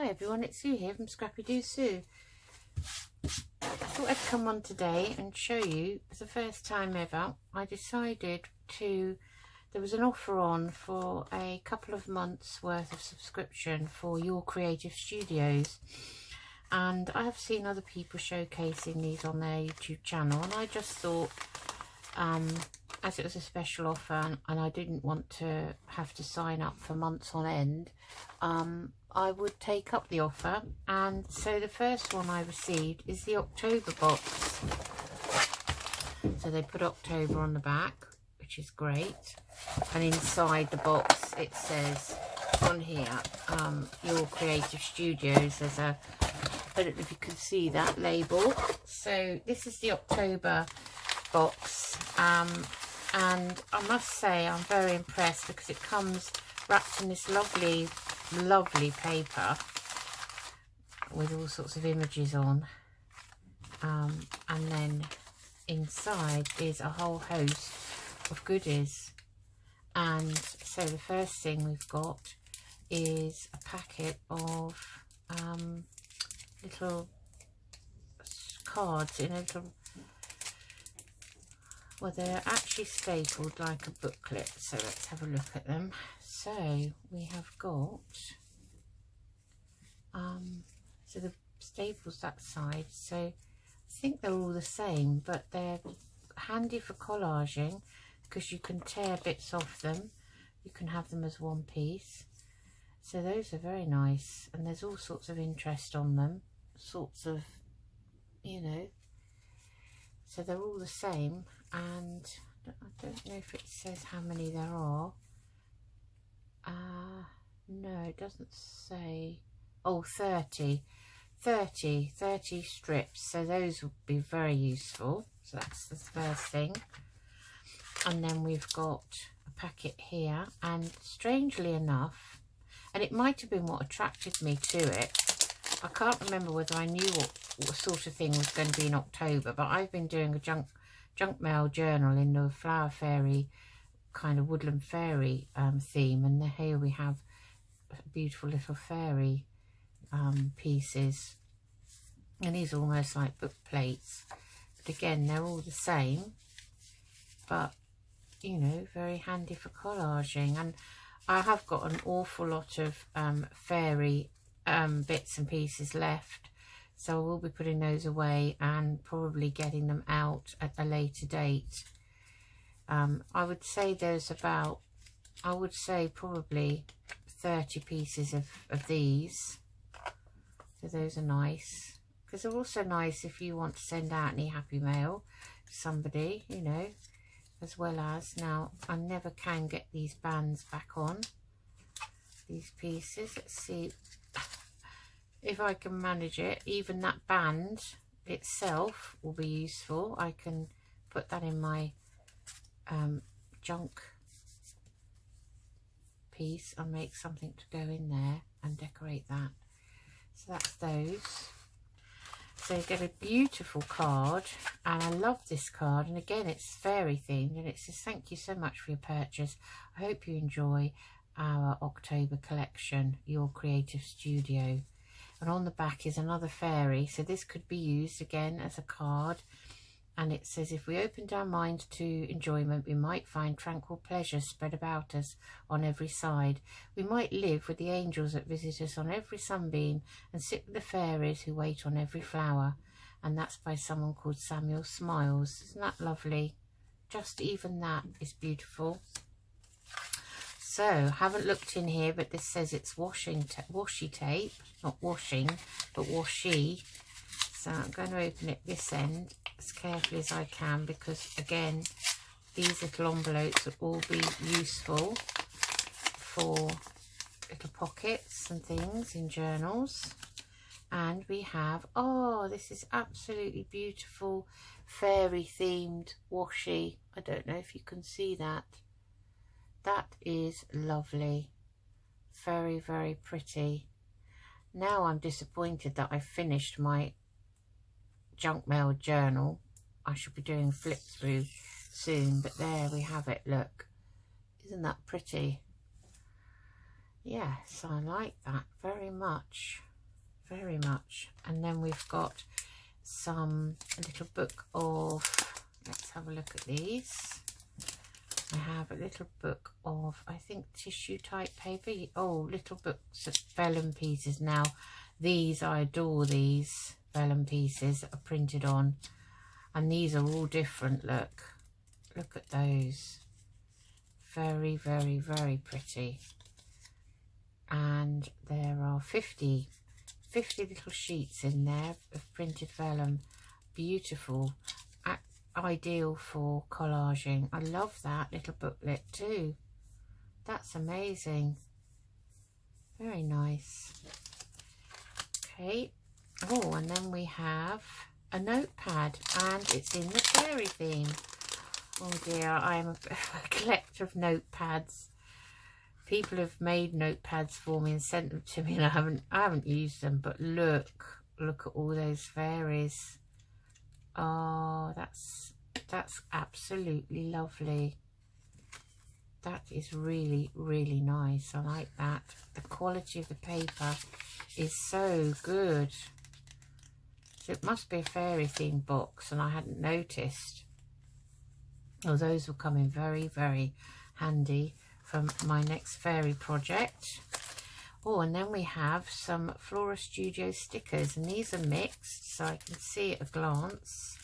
Hi everyone, it's Sue here from Scrappy Doo Sue. I thought I'd come on today and show you, for the first time ever, I decided there was an offer on for a couple of months worth of subscription for Your Creative Studios. And I have seen other people showcasing these on their YouTube channel, and I just thought, as it was a special offer and I didn't want to have to sign up for months on end, I would take up the offer. And so the first one I received is the October box. So they put October on the back, which is great. And inside the box it says on here, Your Creative Studios. There's a, I don't know if you can see that label. So this is the October box, and I must say I'm very impressed because it comes wrapped in this lovely paper with all sorts of images on, and then inside is a whole host of goodies. And so the first thing we've got is a packet of little cards in a little, well, they're actually stapled like a booklet, so let's have a look at them. So we have got, so the staples that side, so I think they're all the same, but they're handy for collaging because you can tear bits off them. You can have them as one piece. So those are very nice, and there's all sorts of interest on them, sorts of, you know, so they're all the same. And I don't know if it says how many there are. No, it doesn't say. Oh, 30 strips, so those would be very useful. So that's the first thing. And then we've got a packet here, and strangely enough, and it might have been what attracted me to it, I can't remember whether I knew what sort of thing was going to be in October, but I've been doing a junk mail journal in the flower fairy, kind of woodland fairy theme, and here we have beautiful little fairy pieces, and these are almost like book plates, but again they're all the same, but you know, very handy for collaging. And I have got an awful lot of fairy bits and pieces left, so I will be putting those away and probably getting them out at a later date. I would say there's about, I would say probably 30 pieces of these. So those are nice, because they're also nice if you want to send out any happy mail to somebody, you know, as well as, now I never can get these bands back on, these pieces. Let's see if I can manage it. Even that band itself will be useful. I can put that in my junk piece and make something to go in there and decorate that. So that's those. So you get a beautiful card, and I love this card, and again it's fairy themed, and it says thank you so much for your purchase. I hope you enjoy our October collection, Your Creative Studio. And on the back is another fairy, so this could be used again as a card. And it says, if we opened our minds to enjoyment, we might find tranquil pleasure spread about us on every side. We might live with the angels that visit us on every sunbeam, and sit with the fairies who wait on every flower. And that's by someone called Samuel Smiles. Isn't that lovely? Just even that is beautiful. So, haven't looked in here, but this says it's washi tape, not washing, but washi. So I'm going to open it this end as carefully as I can, because again, these little envelopes will all be useful for little pockets and things in journals. And we have, oh, this is absolutely beautiful fairy themed washi. I don't know if you can see that. That is lovely. Very, very pretty. Now I'm disappointed that I finished my junk mail journal. I should be doing a flip through soon, but there we have it. Look, isn't that pretty? Yes, I like that very much. very much. And then we've got a little book of, let's have a look at these. I have a little book of, I think, tissue type paper. Oh, little books of vellum pieces. Now these, I adore these vellum pieces that are printed on, and these are all different. Look at those. Very, very, very pretty. And there are 50 little sheets in there of printed vellum. Beautiful. Ideal for collaging. I love that little booklet too. That's amazing. Very nice. Okay. Oh, and then we have a notepad, and it's in the fairy theme. Oh dear, I am a collector of notepads. People have made notepads for me and sent them to me, and I haven't used them, but look at all those fairies. Oh, that's absolutely lovely. That is really, really nice. I like that. The quality of the paper is so good. So it must be a fairy themed box, and I hadn't noticed. Oh, those will come in very, very handy from my next fairy project. Oh, and then we have some Flora Studio stickers, and these are mixed, so I can see at a glance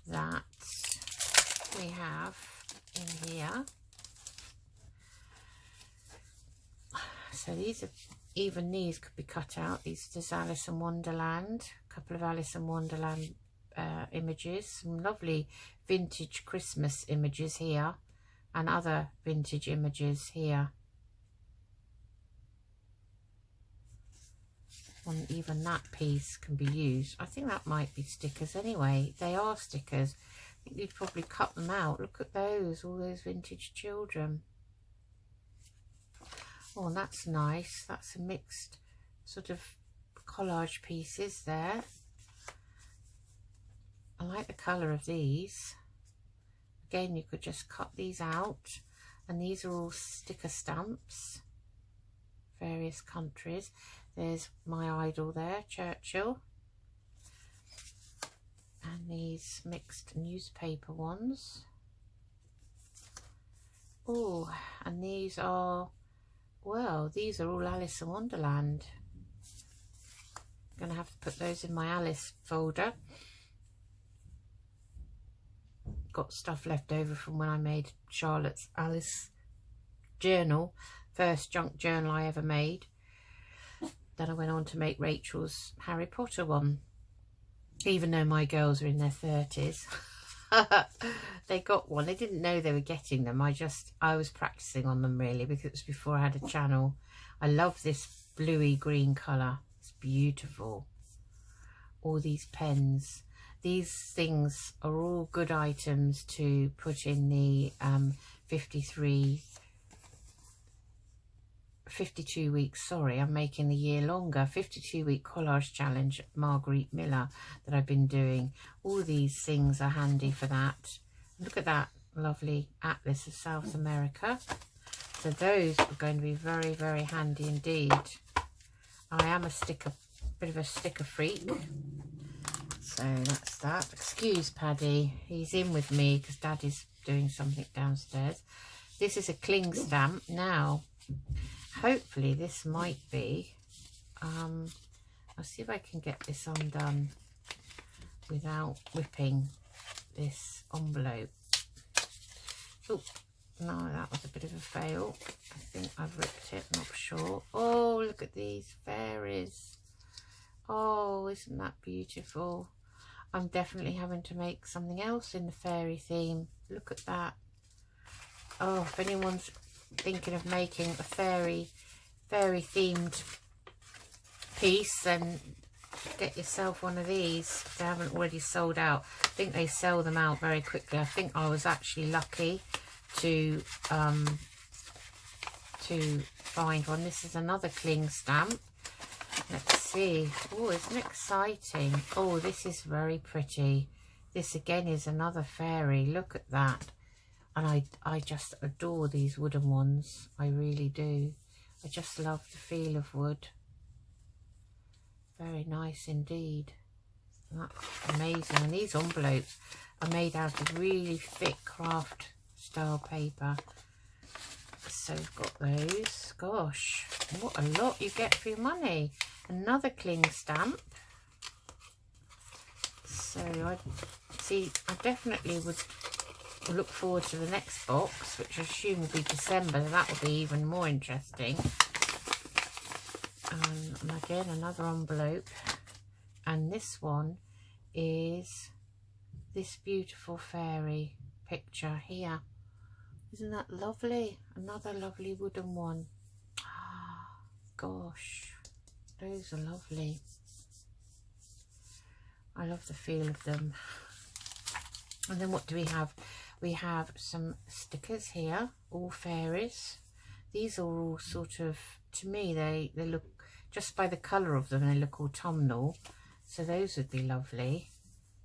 that we have in here. So these are, even these could be cut out. These is Alice in Wonderland, a couple of Alice in Wonderland images, some lovely vintage Christmas images here, and other vintage images here. And even that piece can be used. I think that might be stickers anyway. They are stickers. I think you'd probably cut them out. Look at those, all those vintage children. Oh, and that's nice. That's a mixed sort of collage pieces there. I like the colour of these. Again, you could just cut these out, and these are all sticker stamps, various countries. There's my idol there, Churchill, and these mixed newspaper ones. Oh, and these are, well, these are all Alice in Wonderland. I'm going to have to put those in my Alice folder. Got stuff left over from when I made Charlotte's Alice journal, first junk journal I ever made. Then I went on to make Rachel's Harry Potter one, even though my girls are in their 30s. They got one. They didn't know they were getting them. I was practicing on them really, because it was before I had a channel. I love this bluey green colour. It's beautiful. All these pens. These things are all good items to put in the 52 weeks, sorry, I'm making the year longer, 52-week collage challenge of Marguerite Miller that I've been doing. All these things are handy for that. Look at that lovely atlas of South America. So those are going to be very, very handy indeed. I am a bit of a sticker freak. So that's that. Excuse Paddy, he's in with me because Daddy's doing something downstairs. This is a cling stamp. Now, hopefully this might be, I'll see if I can get this undone without whipping this envelope. Oh, no, that was a bit of a fail. I think I've ripped it, not sure. Oh, look at these fairies. Oh, isn't that beautiful? I'm definitely having to make something else in the fairy theme. Look at that. Oh, if anyone's thinking of making a fairy themed piece, then get yourself one of these if they haven't already sold out. I think they sell them out very quickly. I think I was actually lucky to find one. This is another cling stamp. Let's see. Oh, isn't it exciting? Oh, this is very pretty. This again is another fairy. Look at that. And I just adore these wooden ones. I really do. I just love the feel of wood. very nice indeed. That's amazing. And these envelopes are made out of really thick craft style paper. So we've got those. Gosh, what a lot you get for your money. Another cling stamp. So I definitely would look forward to the next box, which I assume will be December. That will be even more interesting. And again, another envelope. And this one is this beautiful fairy picture here. Isn't that lovely? Another lovely wooden one. Gosh, those are lovely. I love the feel of them. And then what do we have? We have some stickers here, all fairies. These are all sort of, to me, they look, just by the colour of them, they look autumnal. So those would be lovely.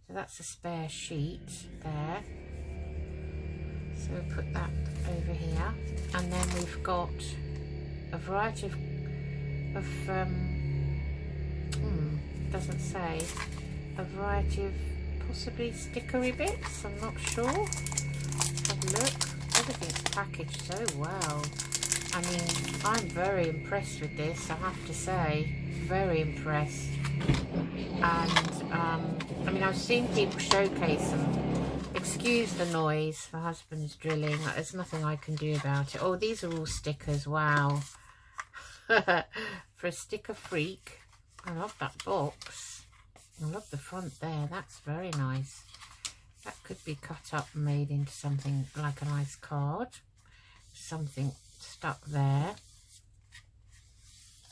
So that's a spare sheet there. So we'll put that over here. And then we've got a variety of doesn't say, a variety of possibly stickery bits, I'm not sure. Have a look. Everything's packaged so well. I mean, I'm very impressed with this, I have to say. Very impressed. And I mean, I've seen people showcase them. Excuse the noise, my husband is drilling. There's nothing I can do about it. Oh, these are all stickers. Wow. For a sticker freak. I love that box. I love the front there. That's very nice. That could be cut up and made into something like a nice card. Something stuck there.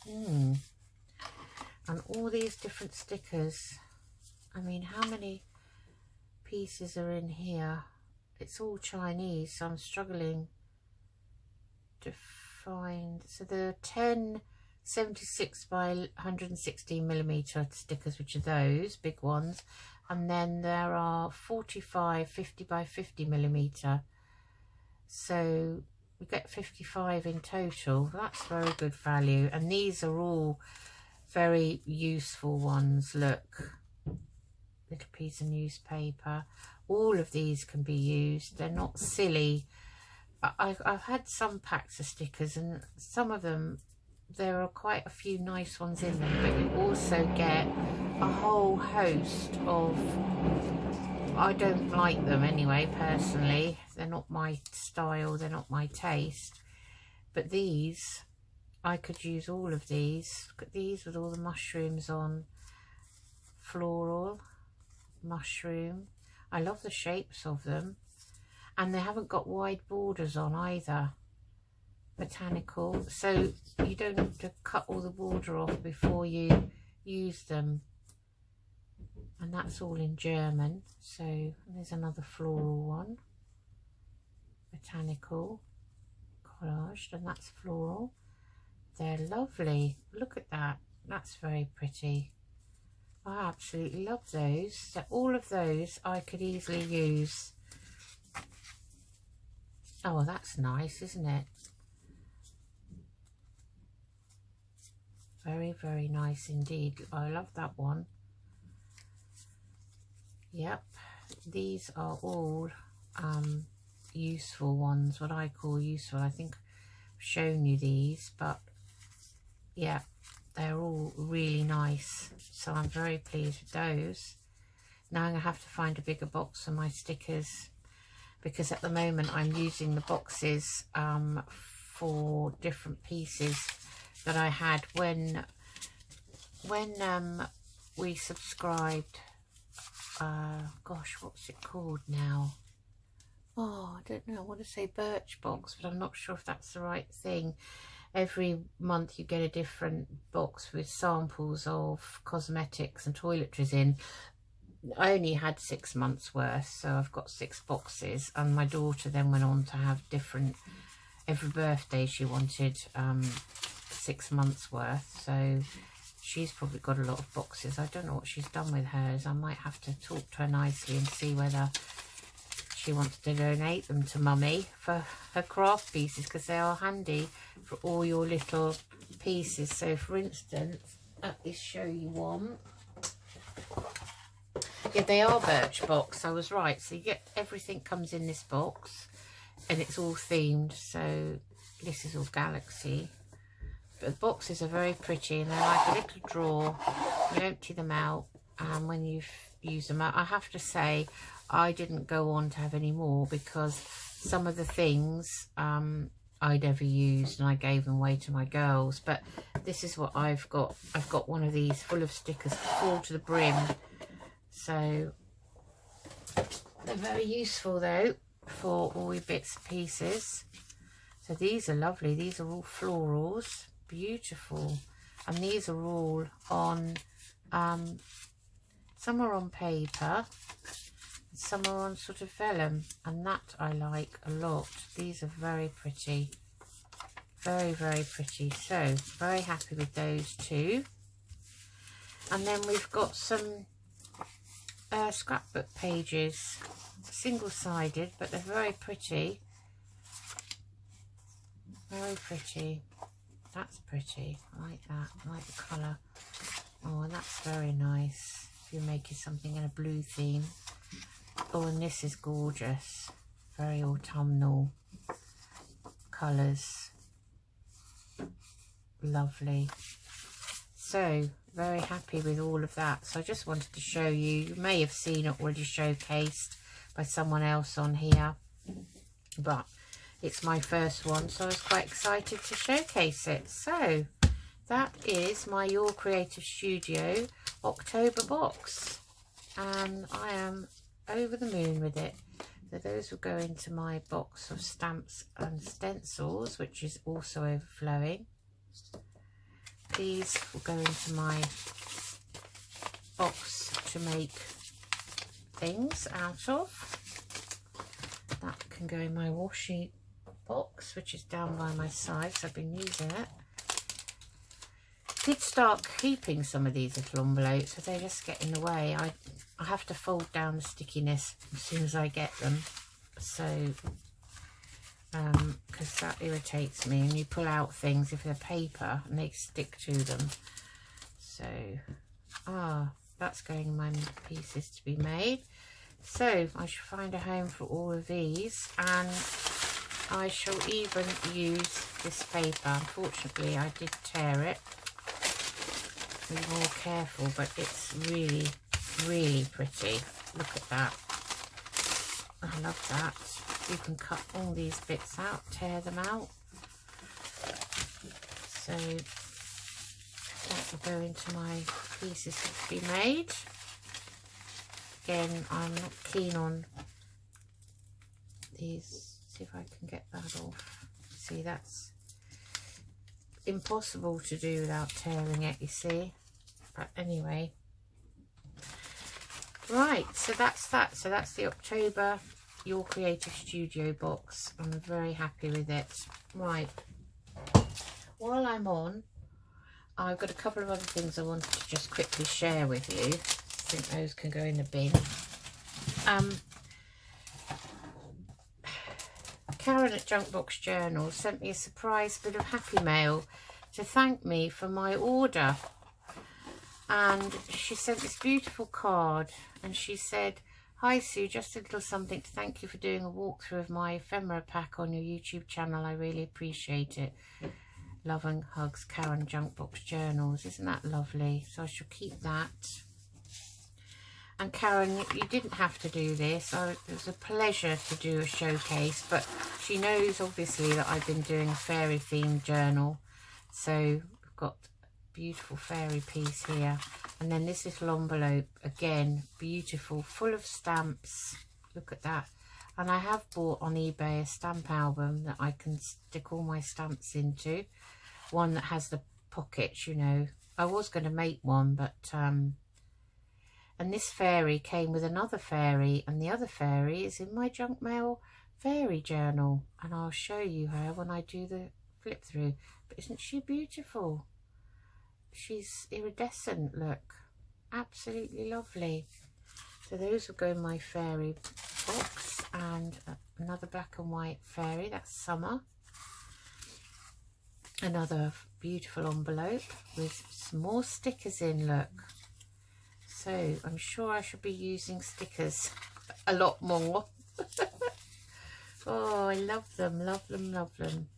And all these different stickers. I mean, how many pieces are in here? It's all Chinese, so I'm struggling to find. So there are 10 76 by 116mm stickers, which are those big ones, and then there are 45 50 by 50mm, so we get 55 in total. That's very good value. And these are all very useful ones. Look, little piece of newspaper. All of these can be used. They're not silly. I've had some packs of stickers, and some of them, there are quite a few nice ones in them, but you also get a whole host of, I don't like them anyway, personally. They're not my style, they're not my taste. But these, I could use all of these. Look at these with all the mushrooms on. Floral, mushroom. I love the shapes of them. And they haven't got wide borders on either. Botanical, so you don't have to cut all the border off before you use them. And that's all in German. So there's another floral one. Botanical, collaged, and that's floral. They're lovely. Look at that. That's very pretty. I absolutely love those. So all of those I could easily use. Oh, well, that's nice, isn't it? Very, very nice indeed. I love that one. Yep, these are all useful ones, what I call useful. I think I've shown you these, but yeah, they're all really nice. So I'm very pleased with those. Now I'm going to have to find a bigger box for my stickers, because at the moment I'm using the boxes for different pieces that I had when we subscribed. Gosh, what's it called now? Oh, I don't know. I want to say Birchbox, but I'm not sure if that's the right thing. Every month you get a different box with samples of cosmetics and toiletries in. I only had 6 months worth, so I've got 6 boxes. And my daughter then went on to have different, every birthday she wanted 6 months worth, so she's probably got a lot of boxes. I don't know what she's done with hers. I might have to talk to her nicely and see whether she wants to donate them to Mummy for her craft pieces, because they are handy for all your little pieces. So for instance, at least show you one. Yeah, they are Birchbox. I was right. So you get everything comes in this box, and it's all themed. So this is all Galaxy. But the boxes are very pretty, and they're like a little drawer. You empty them out, and when you use them out, I have to say, I didn't go on to have any more because some of the things I'd ever used and I gave them away to my girls. But this is what I've got. I've got one of these full of stickers, full to the brim. So they're very useful though for all your bits and pieces. So these are lovely. These are all florals, beautiful, and these are all on some are on paper, some are on sort of vellum, and that I like a lot. These are very pretty, very, very pretty. So very happy with those two. And then we've got some scrapbook pages, single-sided, but they're very pretty. Very pretty. That's pretty. I like that. I like the colour. Oh, and that's very nice if you're making something in a blue theme. Oh, and this is gorgeous. Very autumnal colours. Lovely. So very happy with all of that. So I just wanted to show you. You may have seen it already showcased by someone else on here, but it's my first one, so I was quite excited to showcase it. So that is my Your Creative Studio October box, and I am over the moon with it. So those will go into my box of stamps and stencils, which is also overflowing. These will go into my box to make things out of. That can go in my washi box, which is down by my side, so I've been using it. Did start keeping some of these little envelopes, so they just get in the way. I have to fold down the stickiness as soon as I get them, so because that irritates me, and you pull out things if they're paper and they stick to them. So that's going in my pieces to be made. So I shall find a home for all of these, and I shall even use this paper. Unfortunately I did tear it. Be more careful, but it's really, really pretty. Look at that. I love that. You can cut all these bits out, tear them out. So that will go into my pieces to be made. Again, I'm not keen on these. See if I can get that off. See, that's impossible to do without tearing it, you see. But anyway, right, so that's that. So that's the October Your Creative Studio box. I'm very happy with it. Right, while I'm on, I've got a couple of other things I wanted to just quickly share with you. I think those can go in the bin. Karen at Junkbox Journal sent me a surprise bit of happy mail to thank me for my order, and she sent this beautiful card, and she said, "Hi Sue, just a little something to thank you for doing a walkthrough of my ephemera pack on your YouTube channel. I really appreciate it. Love and hugs, Karen, Junkbox Journals." Isn't that lovely? So I shall keep that. And Karen, you didn't have to do this. It was a pleasure to do a showcase, but she knows obviously that I've been doing a fairy themed journal. So we've got a beautiful fairy piece here. And then this little envelope, again, beautiful, full of stamps. Look at that. And I have bought on eBay a stamp album that I can stick all my stamps into. One that has the pockets, you know. I was going to make one, but and this fairy came with another fairy, and the other fairy is in my junk mail fairy journal, and I'll show you her when I do the flip through. But isn't she beautiful? She's iridescent, look. Absolutely lovely. So those will go in my fairy box, and another black and white fairy, that's Summer. Another beautiful envelope with some more stickers in, look. So I'm sure I should be using stickers a lot more. Oh, I love them, love them, love them.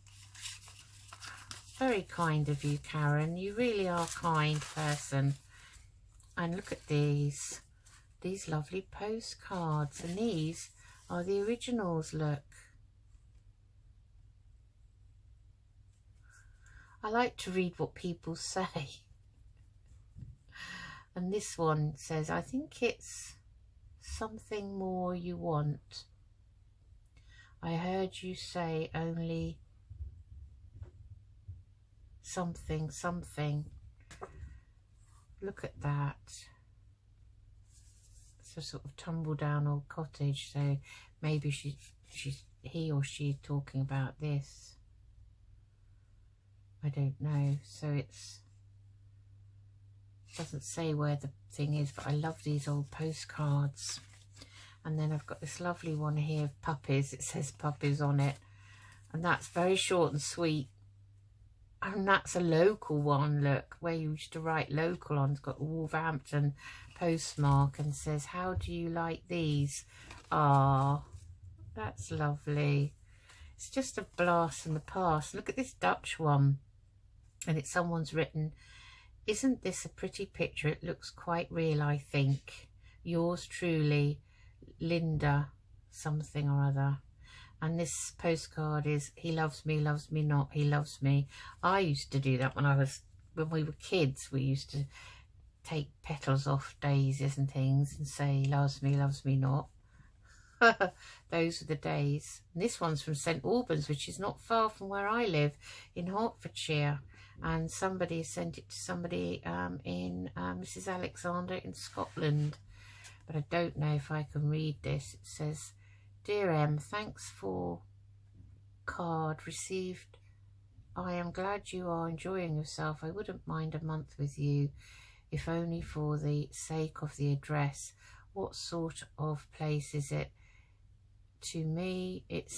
Very kind of you, Karen. You really are a kind person. And look at these lovely postcards. And these are the originals, look. I like to read what people say. And this one says, I think it's something more you want. I heard you say only something, something. Look at that. It's a sort of tumble down old cottage. So maybe he or she talking about this. I don't know. So doesn't say where the thing is, but I love these old postcards. And then I've got this lovely one here of puppies. It says puppies on it, and that's very short and sweet. And that's a local one, look, where you used to write local on. It's got a Wolverhampton postmark and says, how do you like these? Ah, that's lovely. It's just a blast from the past. Look at this Dutch one, and it's someone's written, isn't this a pretty picture? It looks quite real, I think. Yours truly, Linda something or other. And this postcard is, he loves me not, he loves me. I used to do that when we were kids. We used to take petals off daisies and things and say, loves me not. Those were the days. And this one's from St Albans, which is not far from where I live in Hertfordshire. And somebody sent it to somebody in Mrs Alexander in Scotland. But I don't know if I can read this. It says, Dear Em, thanks for card received. I am glad you are enjoying yourself. I wouldn't mind a month with you, if only for the sake of the address. What sort of place is it? To me, it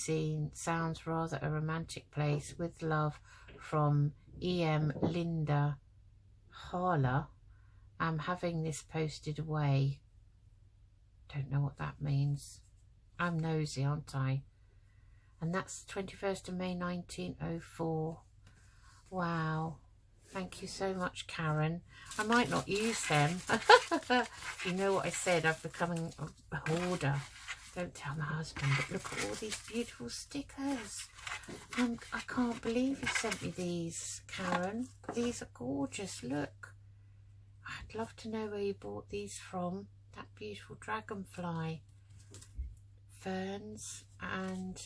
sounds rather a romantic place. With love from E.M. Linda Harler. I'm having this posted away. Don't know what that means. I'm nosy, aren't I? And that's 21st of May 1904. Wow. Thank you so much, Karen. I might not use them. You know what I said, I'm becoming a hoarder. Don't tell my husband, but look at all these beautiful stickers. I can't believe you sent me these, Karen. These are gorgeous, look. I'd love to know where you bought these from. That beautiful dragonfly. Ferns, and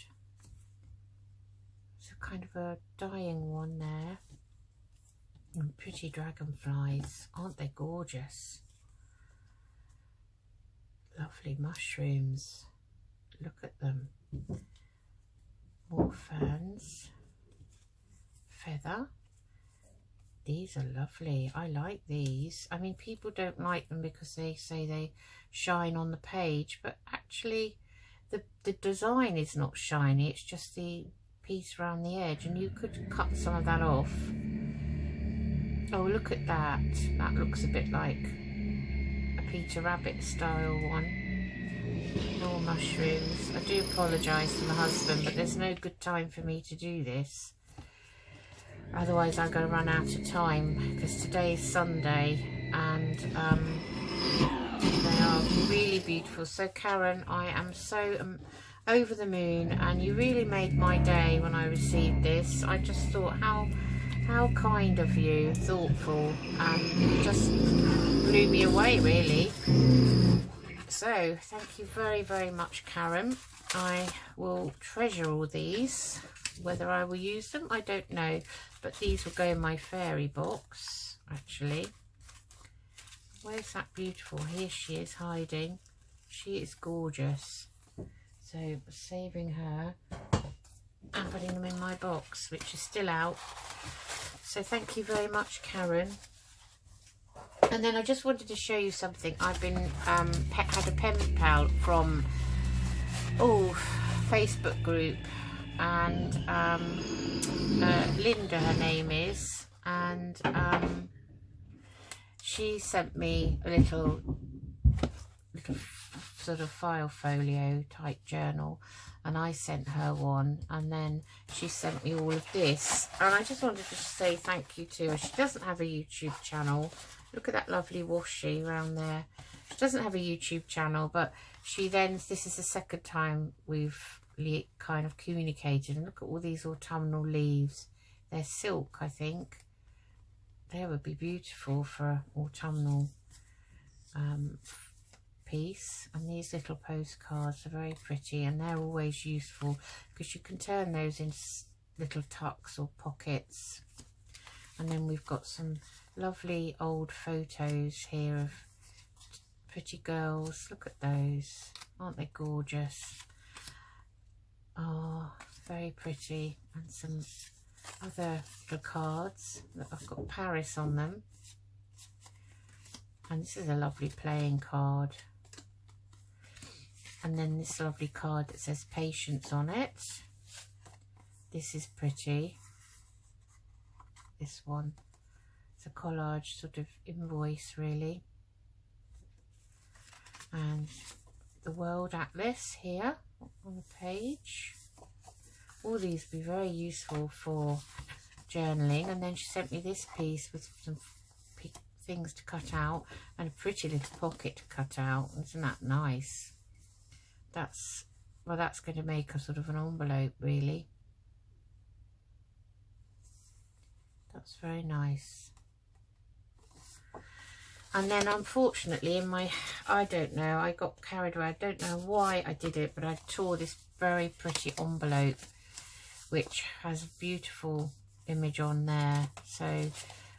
it's a kind of a dying one there. And pretty dragonflies. Aren't they gorgeous? Lovely mushrooms. Look at them. More ferns. Feather. These are lovely. I like these. I mean, people don't like them because they say they shine on the page, but actually the design is not shiny. It's just the piece around the edge, and you could cut some of that off. Oh, look at that. That looks a bit like a Peter Rabbit style one. More mushrooms. I do apologise to my husband, but there's no good time for me to do this. Otherwise I'm going to run out of time, because today is Sunday, and they are really beautiful. So Karen, I am so over the moon, and you really made my day when I received this. I just thought how kind of you, thoughtful, and it just blew me away really. So thank you very, very much, Karen. I will treasure all these. Whether I will use them, I don't know, but these will go in my fairy box, actually. Where's that beautiful? Here she is hiding. She is gorgeous. So saving her and putting them in my box, which is still out. So thank you very much, Karen. And then I just wanted to show you something. I've been had a pen pal from Facebook group, and Linda her name is, and she sent me a little sort of file folio type journal, and I sent her one, and then she sent me all of this, and I just wanted to say thank you to her. She doesn't have a YouTube channel. Look at that lovely washi around there. She doesn't have a YouTube channel, but she then, this is the second time we've kind of communicated, and look at all these autumnal leaves. They're silk, I think. They would be beautiful for an autumnal piece. And these little postcards are very pretty, and they're always useful because you can turn those in little tucks or pockets. And then we've got some lovely old photos here of pretty girls. Look at those, aren't they gorgeous? Oh, very pretty. And some other little cards that I've got Paris on them. And this is a lovely playing card. And then this lovely card that says patience on it. This is pretty. This one. It's a collage sort of invoice really. And the World Atlas here on the page. All these would be very useful for journaling. And then she sent me this piece with some things to cut out and a pretty little pocket to cut out. Isn't that nice? That's, well, that's going to make a sort of an envelope really. That's very nice. And then unfortunately in my, I don't know, I got carried away. I don't know why I did it, but I tore this very pretty envelope which has a beautiful image on there. So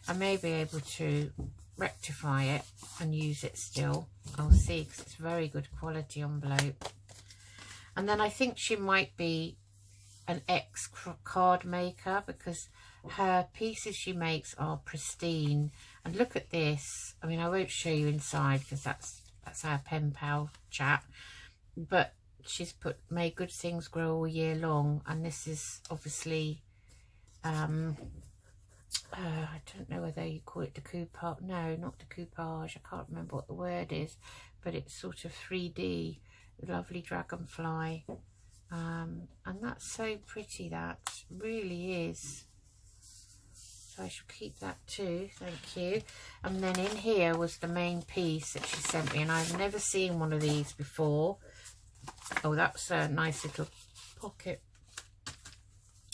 I may be able to rectify it and use it still. I'll see, because it's a very good quality envelope. And then I think she might be an ex-card maker, because her pieces she makes are pristine. And look at this. I mean, I won't show you inside because that's our Penpal Chat. But she's made good things grow all year long. And this is obviously, I don't know whether you call it decoupage. No, not decoupage. I can't remember what the word is. But it's sort of 3D. Lovely dragonfly. And that's so pretty. That really is. So I shall keep that too, thank you. And then in here was the main piece that she sent me, and I've never seen one of these before. Oh, that's a nice little pocket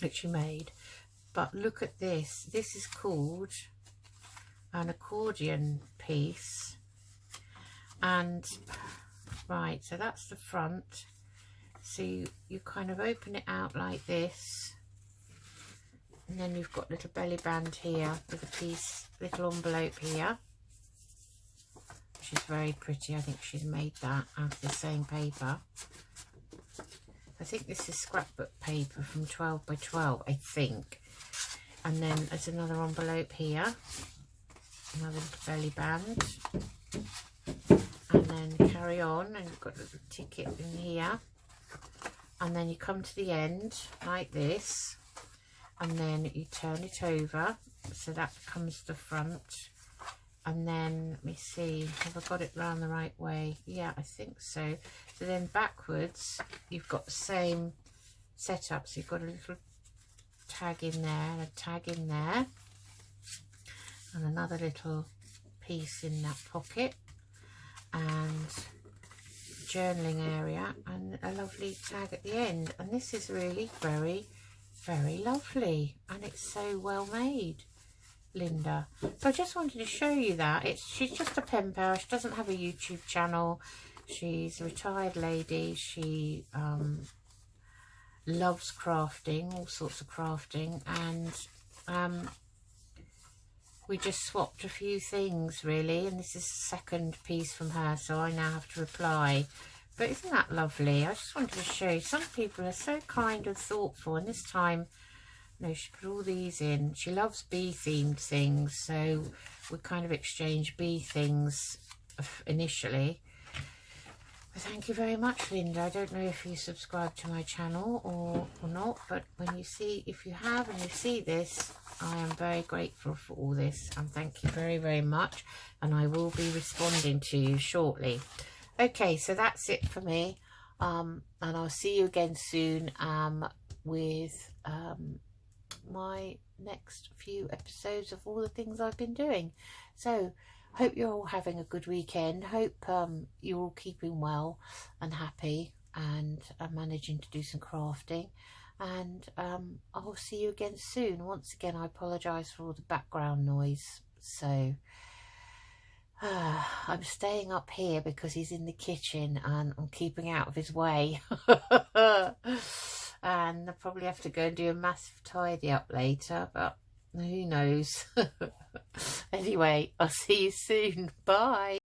that she made. But look at this. This is called an accordion piece. And, right, so that's the front. So you kind of open it out like this. And then you've got a little belly band here with a little envelope here, which is very pretty. I think she's made that out of the same paper. I think this is scrapbook paper from 12 by 12, I think. And then there's another envelope here, another little belly band. And then carry on, and you've got a little ticket in here. And then you come to the end like this. And then you turn it over, so that comes to the front. And then, let me see, have I got it round the right way? Yeah, I think so. So then backwards, you've got the same setup. So you've got a little tag in there, and a tag in there. And another little piece in that pocket. And journaling area, and a lovely tag at the end. And this is really very lovely, and it's so well made, Linda. So I just wanted to show you that. She's just a pen pal. She doesn't have a YouTube channel. She's a retired lady. She loves crafting, all sorts of crafting, and we just swapped a few things really, and this is the second piece from her, so I now have to reply. But isn't that lovely? I just wanted to show you. Some people are so kind and thoughtful. And this time, no, she put all these in. She loves bee-themed things. So we kind of exchanged bee things initially. Well, thank you very much, Linda. I don't know if you subscribe to my channel or not, but when you see, if you have and you see this, I am very grateful for all this, and thank you very, very much, and I will be responding to you shortly. Okay, so that's it for me, and I'll see you again soon with my next few episodes of all the things I've been doing. So hope you're all having a good weekend. Hope you're all keeping well and happy and managing to do some crafting. And I'll see you again soon. Once again, I apologise for all the background noise. So I'm staying up here because he's in the kitchen and I'm keeping out of his way. And I'll probably have to go and do a massive tidy up later, but who knows. Anyway, I'll see you soon. Bye.